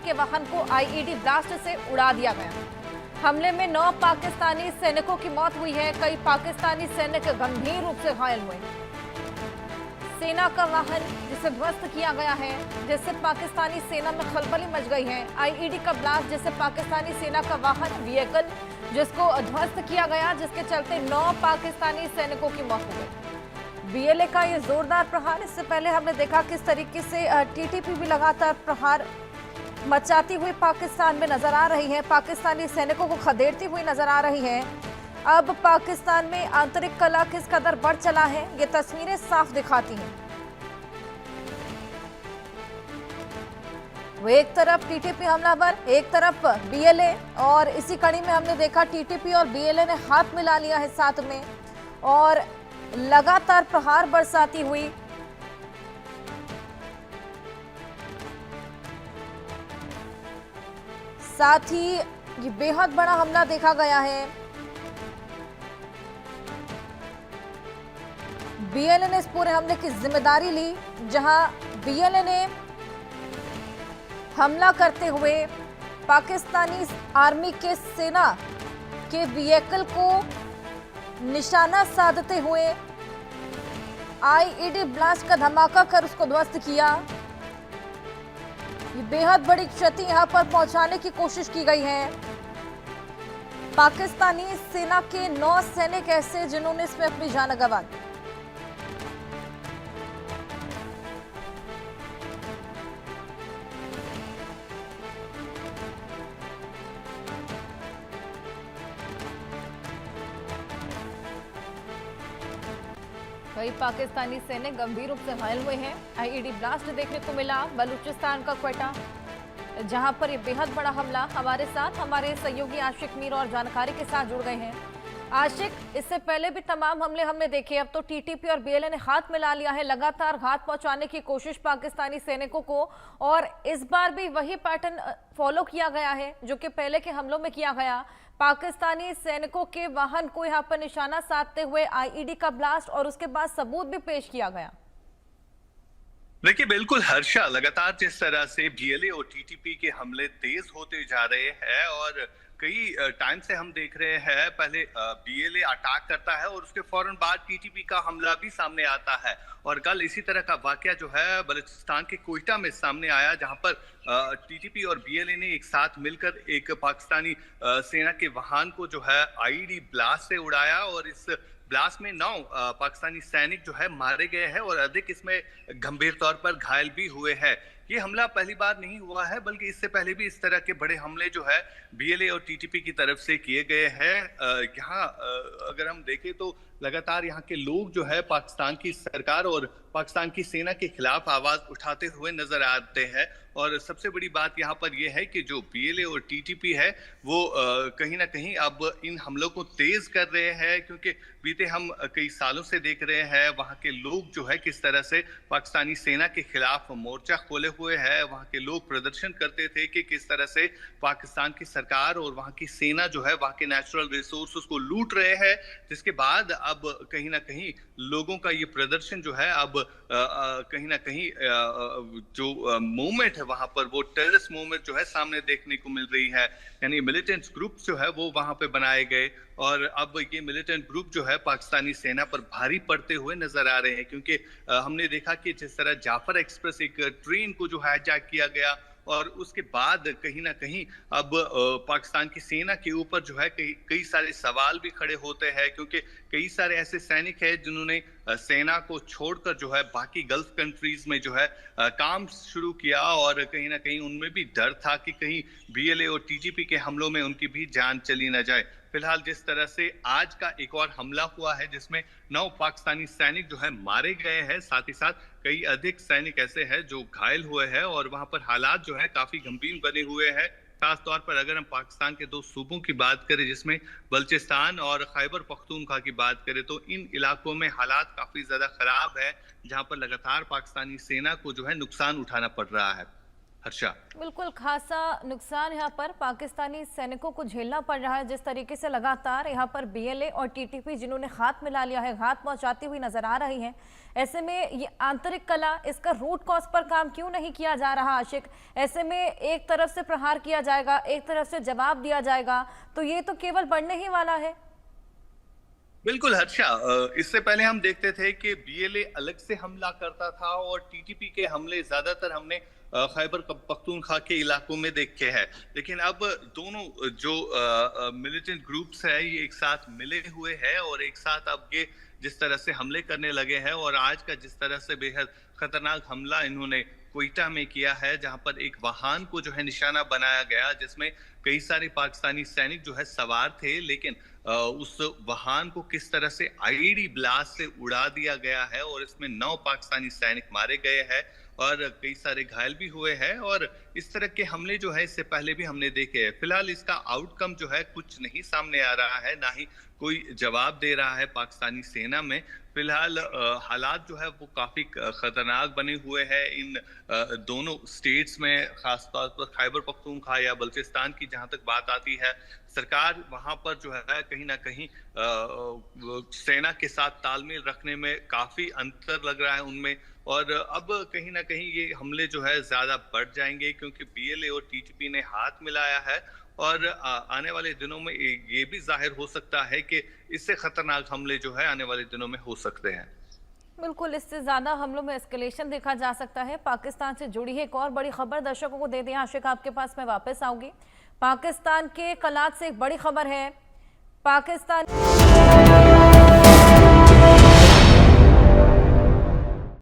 के वाहन को आईईडी ब्लास्ट से उड़ा दिया गया। हमले में 9 पाकिस्तानी सैनिकों की मौत हुई है। कई पाकिस्तानी सैनिक गंभीर रूप से घायल हुए। सेना का वाहन जिसे ध्वस्त किया गया है, जिससे पाकिस्तानी सेना में खलबली मच गई है। आईईडी का ब्लास्ट जिससे पाकिस्तानी सेना का वाहन व्हीकल जिसको ध्वस्त किया गया, जिसके चलते 9 पाकिस्तानी सैनिकों की मौत हो गई। बीएलए का ये जोरदार प्रहार, इससे पहले हमने देखा किस तरीके से टीटीपी भी लगातार प्रहार मचाती हुई पाकिस्तान में नजर आ रही है, पाकिस्तानी सैनिकों को खदेड़ती हुई नजर आ रही है। अब पाकिस्तान में आंतरिक कलह किस कदर बढ़ चला है, ये तस्वीरें साफ दिखाती हैं। वो एक तरफ टीटीपी हमलावर, एक तरफ बीएलए, और इसी कड़ी में हमने देखा टीटीपी और बीएलए ने हाथ मिला लिया है साथ में और लगातार प्रहार बरसाती हुई साथ ही ये बेहद बड़ा हमला देखा गया है। बीएलए ने इस पूरे हमले की जिम्मेदारी ली, जहां बीएलए ने हमला करते हुए पाकिस्तानी आर्मी के सेना के व्हीकल को निशाना साधते हुए आईईडी ब्लास्ट का धमाका कर उसको ध्वस्त किया। ये बेहद बड़ी क्षति यहां पर पहुंचाने की कोशिश की गई है। पाकिस्तानी सेना के 9 सैनिक ऐसे जिन्होंने इसमें अपनी जान गंवा दी। कई पाकिस्तानी सैनिक गंभीर रूप से घायल हुए हैं। आईईडी ब्लास्ट देखने को मिला बलूचिस्तान का क्वेटा, जहां पर यह बेहद बड़ा हमला। हमारे साथ हमारे सहयोगी आशिक मीर और जानकारी के साथ जुड़ गए हैं। आशिक, इससे पहले भी तमाम हमले हमने देखे, अब तो टीटीपी और बीएलए ने हाथ मिला लिया है, लगातार घात पहुंचाने की कोशिश पाकिस्तानी सैनिकों को, और इस बार भी वही पैटर्न फॉलो किया गया है जो कि पहले के हमलों में किया गया। पाकिस्तानी सैनिकों के वाहन को यहां पर निशाना साधते हुए आईईडी का ब्लास्ट और उसके बाद सबूत भी पेश किया गया। देखिए, बिल्कुल हर्षा, लगातार जिस तरह से बीएलए और टीटीपी के हमले तेज होते जा रहे हैं और कई टाइम से हम देख रहे हैं, पहले बीएलए अटैक करता है और उसके फौरन बाद टीटीपी का हमला भी सामने आता है। और कल इसी तरह का वाकया जो है बलूचिस्तान के कोयटा में सामने आया, जहां पर टीटीपी और बीएलए ने एक साथ मिलकर एक पाकिस्तानी सेना के वाहन को जो है आईईडी ब्लास्ट से उड़ाया और इस ब्लास्ट में 9 पाकिस्तानी सैनिक जो है मारे गए हैं और अधिक इसमें गंभीर तौर पर घायल भी हुए हैं। ये हमला पहली बार नहीं हुआ है, बल्कि इससे पहले भी इस तरह के बड़े हमले जो है बीएलए और टीटीपी की तरफ से किए गए हैं। यहाँ अगर हम देखें तो लगातार यहाँ के लोग जो है पाकिस्तान की सरकार और पाकिस्तान की सेना के खिलाफ आवाज उठाते हुए नजर आते हैं। और सबसे बड़ी बात यहाँ पर यह है कि जो बीएलए और टीटीपी है वो कहीं ना कहीं अब इन हमलों को तेज कर रहे हैं, क्योंकि बीते हम कई सालों से देख रहे हैं वहाँ के लोग जो है किस तरह से पाकिस्तानी सेना के खिलाफ मोर्चा खोले हुए हैं। वहाँ के लोग प्रदर्शन करते थे कि किस तरह से पाकिस्तान की सरकार और वहाँ की सेना जो है वहाँ के नेचुरल रिसोर्सेज को लूट रहे हैं, जिसके बाद अब कहीं ना कहीं लोगों का ये प्रदर्शन जो है अब कहीं ना कहीं जो मूवमेंट है वहां पर वो टेररिस्ट मूवमेंट जो है सामने देखने को मिल रही है। यानी मिलिटेंट ग्रुप जो है वो वहां पे बनाए गए और अब ये मिलिटेंट ग्रुप जो है पाकिस्तानी सेना पर भारी पड़ते हुए नजर आ रहे हैं, क्योंकि हमने देखा कि जिस तरह जाफर एक्सप्रेस एक ट्रेन को जो हाईजैक किया गया और उसके बाद कहीं ना कहीं अब पाकिस्तान की सेना के ऊपर जो है कई सारे सवाल भी खड़े होते हैं, क्योंकि कई सारे ऐसे सैनिक हैं जिन्होंने सेना को छोड़कर जो है बाकी गल्फ कंट्रीज में जो है काम शुरू किया और कहीं ना कहीं उनमें भी डर था कि कहीं बीएलए और टीटीपी के हमलों में उनकी भी जान चली न जाए। फिलहाल जिस तरह से आज का एक और हमला हुआ है जिसमें 9 पाकिस्तानी सैनिक जो है मारे गए हैं, साथ ही साथ कई अधिक सैनिक ऐसे हैं जो घायल हुए हैं और वहां पर हालात जो है काफी गंभीर बने हुए हैं। खास तौर पर अगर हम पाकिस्तान के 2 सूबों की बात करें जिसमें बलूचिस्तान और खैबर पख्तूनख्वा की बात करें तो इन इलाकों में हालात काफी ज्यादा खराब है, जहां पर लगातार पाकिस्तानी सेना को जो है नुकसान उठाना पड़ रहा है। हर्षा। बिल्कुल खासा नुकसान यहाँ पर पाकिस्तानी सैनिकों को झेलना पड़ रहा है। जिस तरीके से लगातार यहाँ पर बीएलए और टीटीपी जिन्होंने हाथ मिला लिया है, घात पहुंचाती हुई नजर आ रही हैं। ऐसे में ये आंतरिक कला, इसका रूट कॉज पर काम क्यों नहीं किया जा रहा आशिक? ऐसे में एक तरफ से प्रहार किया जाएगा, एक तरफ से जवाब दिया जाएगा, तो ये तो केवल बढ़ने ही वाला है। बिल्कुल हर्षा, इससे पहले हम देखते थे कि बीएलए अलग से हमला करता था और टीटीपी के हमले ज्यादातर हमने खैबर पख्तूनख्वा के इलाकों में देखे हैं। लेकिन अब दोनों जो मिलिटेंट ग्रुप्स है ये एक साथ मिले हुए हैं और एक साथ अब ये जिस तरह से हमले करने लगे हैं, और आज का जिस तरह से बेहद खतरनाक हमला इन्होंने क्वेटा में किया है, जहां पर एक वाहन को जो है निशाना बनाया गया जिसमें कई सारे पाकिस्तानी सैनिक जो है सवार थे, लेकिन उस वाहन को किस तरह से आईईडी ब्लास्ट से उड़ा दिया गया है और इसमें 9 पाकिस्तानी सैनिक मारे गए हैं और कई सारे घायल भी हुए हैं। और इस तरह के हमले जो है इससे पहले भी हमने देखे हैं। फिलहाल इसका आउटकम जो है कुछ नहीं सामने आ रहा है, ना ही कोई जवाब दे रहा है पाकिस्तानी सेना में। फिलहाल हालात जो है वो काफी खतरनाक बने हुए हैं इन दोनों स्टेट्स में, खासतौर पर खैबर पख्तूनख्वा या बलूचिस्तान की जहां तक बात आती है। सरकार वहां पर जो है कहीं ना कहीं सेना के साथ तालमेल रखने में काफी अंतर लग रहा है उनमें, और अब कहीं ना कहीं ये हमले जो है ज्यादा बढ़ जाएंगे क्योंकि बीएलए और टीटीपी ने हाथ मिलाया है। और आने वाले दिनों में ये भी जाहिर हो सकता है कि इससे खतरनाक हमले जो है आने वाले दिनों में हो सकते हैं। बिल्कुल, इससे ज्यादा हमलों में एस्केलेशन देखा जा सकता है। पाकिस्तान से जुड़ी है एक और बड़ी खबर दर्शकों को दे दें। आशिक, आपके पास मैं वापस आऊंगी। पाकिस्तान के कलात से एक बड़ी खबर है। पाकिस्तान